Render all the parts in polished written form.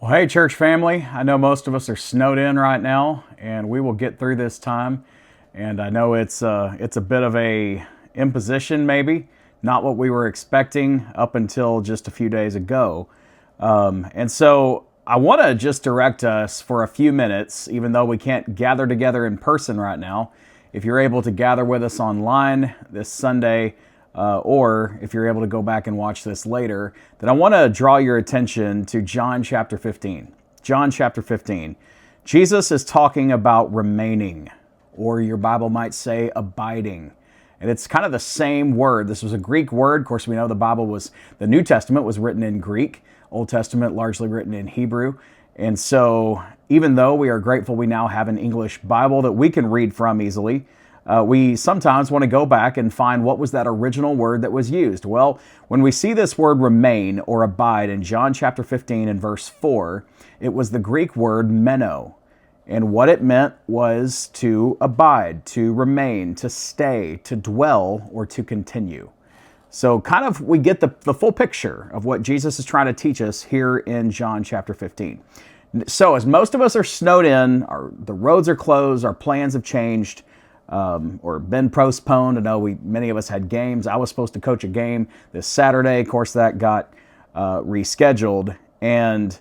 Well, hey, church family. I know most of us are snowed in right now, and we will get through this time. And I know it's a bit of a imposition, maybe not what we were expecting up until just a few days ago. And so I want to just direct us for a few minutes, even though we can't gather together in person right now. If you're able to gather with us online this Sunday, or if you're able to go back and watch this later, then I want to draw your attention to John chapter 15. John chapter 15. Jesus is talking about remaining, or your Bible might say abiding. And it's kind of the same word. This was a Greek word. Of course, we know the New Testament was written in Greek, Old Testament largely written in Hebrew. And so even though we are grateful we now have an English Bible that we can read from easily, we sometimes want to go back and find what was that original word that was used. Well, when we see this word remain or abide in John chapter 15 and verse 4, it was the Greek word meno. And what it meant was to abide, to remain, to stay, to dwell, or to continue. So kind of we get the full picture of what Jesus is trying to teach us here in John chapter 15. So as most of us are snowed in, the roads are closed, our plans have changed, or been postponed. I know many of us had games. I was supposed to coach a game this Saturday. Of course, that got rescheduled. And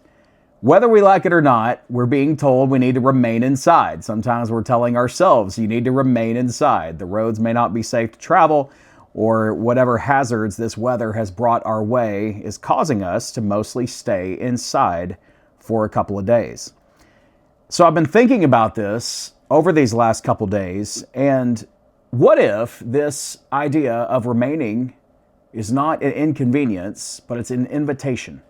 whether we like it or not, we're being told we need to remain inside. Sometimes we're telling ourselves you need to remain inside. The roads may not be safe to travel, or whatever hazards this weather has brought our way is causing us to mostly stay inside for a couple of days. So I've been thinking about this over these last couple days, and what if this idea of remaining is not an inconvenience, but it's an invitation?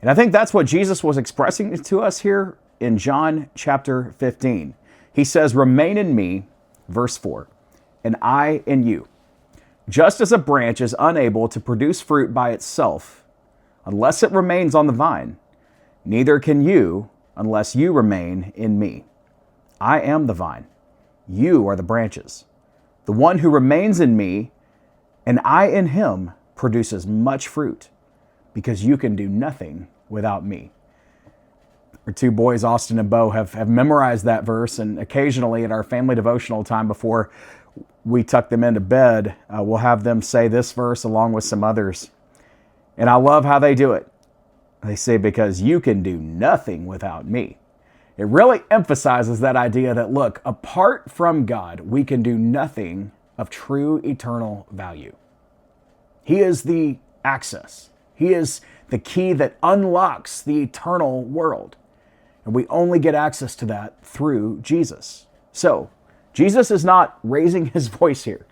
And I think that's what Jesus was expressing to us here in John chapter 15. He says, "Remain in me," verse 4, "and I in you. Just as a branch is unable to produce fruit by itself unless it remains on the vine, neither can you unless you remain in me. I am the vine. You are the branches. The one who remains in me and I in him produces much fruit, because you can do nothing without me." Our two boys, Austin and Bo, have memorized that verse, and occasionally at our family devotional time before we tuck them into bed, we'll have them say this verse along with some others. And I love how they do it. They say, "Because you can do nothing without me." It really emphasizes that idea that, look, apart from God, we can do nothing of true eternal value. He is the access. He is the key that unlocks the eternal world. And we only get access to that through Jesus. So, Jesus is not raising his voice here.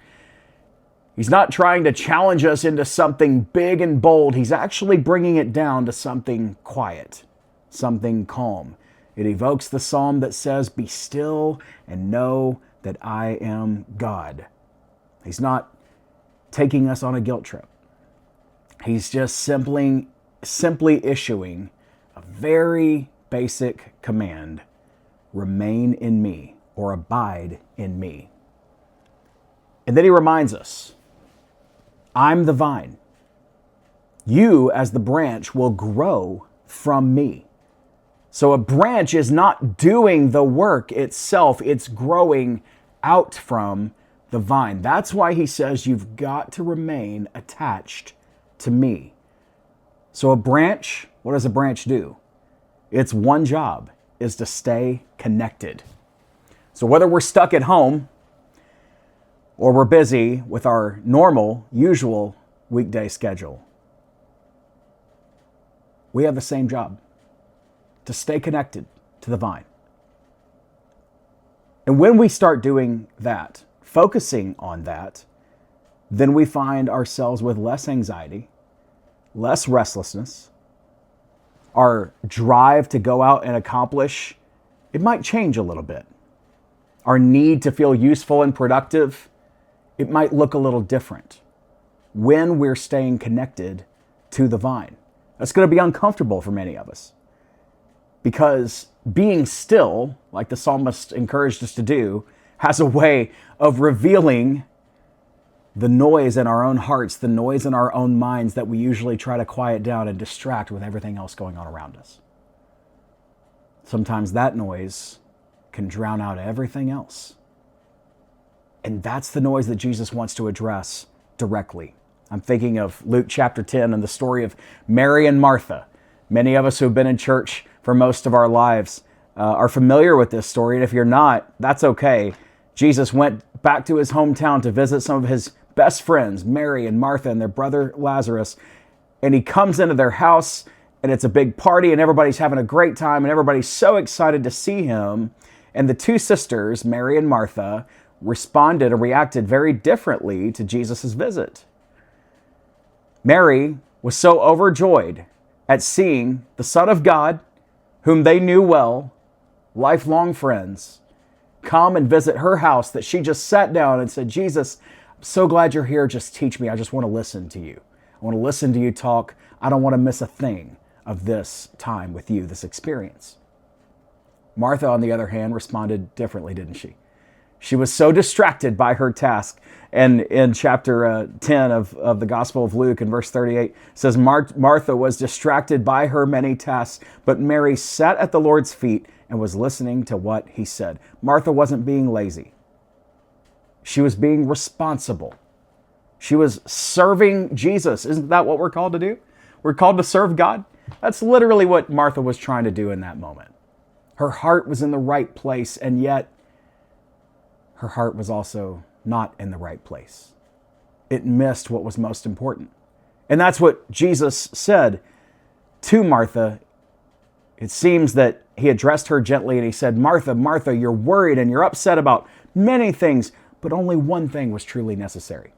He's not trying to challenge us into something big and bold. He's actually bringing it down to something quiet, something calm. It evokes the psalm that says, "Be still and know that I am God." He's not taking us on a guilt trip. He's just simply issuing a very basic command: remain in me, or abide in me. And then he reminds us, I'm the vine. You, as the branch, will grow from me. So a branch is not doing the work itself, it's growing out from the vine. That's why he says you've got to remain attached to me. So a branch, what does a branch do? Its one job is to stay connected. So whether we're stuck at home or we're busy with our normal, usual weekday schedule, we have the same job: to stay connected to the vine. And when we start doing that, focusing on that, then we find ourselves with less anxiety, less restlessness. Our drive to go out and accomplish, it might change a little bit. Our need to feel useful and productive, it might look a little different when we're staying connected to the vine. That's going to be uncomfortable for many of us, because being still, like the psalmist encouraged us to do, has a way of revealing the noise in our own hearts, the noise in our own minds that we usually try to quiet down and distract with everything else going on around us. sometimes that noise can drown out everything else. And that's the noise that Jesus wants to address directly. I'm thinking of Luke chapter 10 and the story of Mary and Martha. Many of us who have been in church for most of our lives are familiar with this story. And if you're not, that's okay. Jesus went back to his hometown to visit some of his best friends, Mary and Martha and their brother Lazarus. And he comes into their house and it's a big party and everybody's having a great time and everybody's so excited to see him. And the two sisters, Mary and Martha, responded or reacted very differently to Jesus' visit. Mary was so overjoyed at seeing the Son of God, whom they knew well, lifelong friends, come and visit her house, that she just sat down and said, Jesus, I'm so glad you're here. Just teach me. I just want to listen to you. I want to listen to you talk. I don't want to miss a thing of this time with you, this experience. Martha, on the other hand, responded differently, didn't she? She was so distracted by her task. And in chapter 10 of the Gospel of Luke, in verse 38, says, Martha was distracted by her many tasks, but Mary sat at the Lord's feet and was listening to what he said. Martha wasn't being lazy. She was being responsible. She was serving Jesus. Isn't that what we're called to do? We're called to serve God. That's literally what Martha was trying to do in that moment. Her heart was in the right place, and yet her heart was also not in the right place. It missed what was most important. And that's what Jesus said to Martha. It seems that he addressed her gently and he said, Martha, Martha, you're worried and you're upset about many things, but only one thing was truly necessary.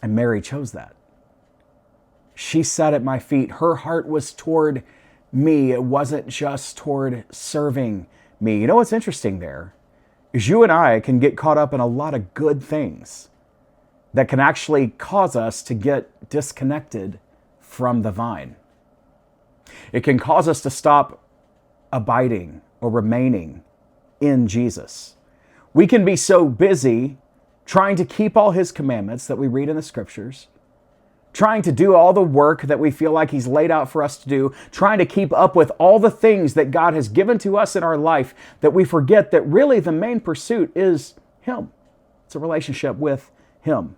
And Mary chose that. She sat at my feet. Her heart was toward me. It wasn't just toward serving me. You know what's interesting there is you and I can get caught up in a lot of good things that can actually cause us to get disconnected from the vine. It can cause us to stop abiding or remaining in Jesus. We can be so busy trying to keep all his commandments that we read in the scriptures, trying to do all the work that we feel like he's laid out for us to do, trying to keep up with all the things that God has given to us in our life, that we forget that really the main pursuit is him. It's a relationship with him.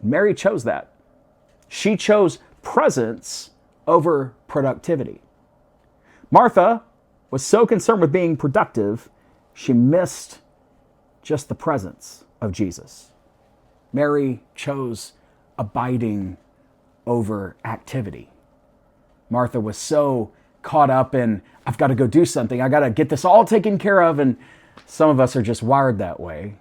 Mary chose that. She chose presence over productivity. Martha was so concerned with being productive, she missed just the presence of Jesus. Mary chose abiding over activity. Martha was so caught up in, I've got to go do something. I got to get this all taken care of. And some of us are just wired that way.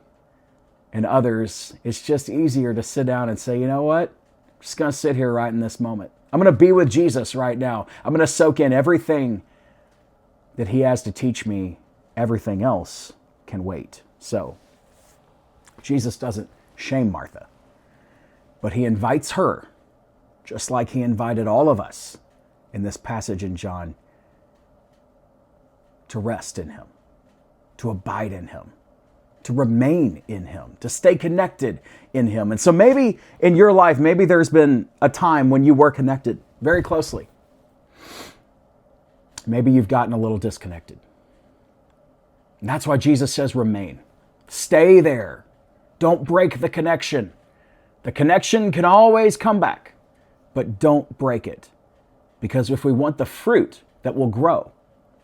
And others, it's just easier to sit down and say, you know what? I'm just going to sit here right in this moment. I'm going to be with Jesus right now. I'm going to soak in everything that he has to teach me. Everything else can wait. So Jesus doesn't shame Martha, but he invites her, just like he invited all of us in this passage in John, to rest in him, to abide in him, to remain in him, to stay connected in him. And so maybe in your life, maybe there's been a time when you were connected very closely. Maybe you've gotten a little disconnected. And that's why Jesus says remain. Stay there. Don't break the connection. The connection can always come back, but don't break it. Because if we want the fruit that will grow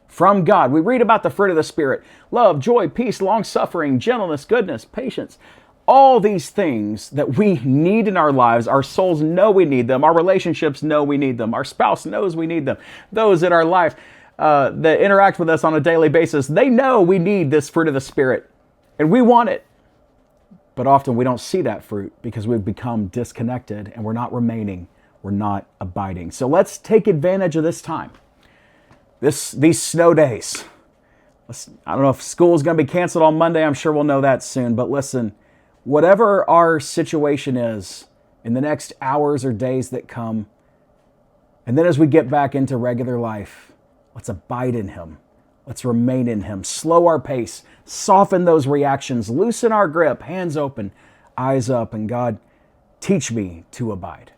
from God, we read about the fruit of the Spirit: love, joy, peace, long-suffering, gentleness, goodness, patience. All these things that we need in our lives, our souls know we need them. Our relationships know we need them. Our spouse knows we need them. Those in our life that interact with us on a daily basis, they know we need this fruit of the Spirit, and we want it. But often we don't see that fruit because we've become disconnected and we're not remaining, we're not abiding. So let's take advantage of this time, these snow days. I don't know if school is going to be canceled on Monday. I'm sure we'll know that soon. But listen, whatever our situation is in the next hours or days that come, and then as we get back into regular life, let's abide in him. Let's remain in him. Slow our pace. Soften those reactions. Loosen our grip. Hands open. Eyes up. And God, teach me to abide.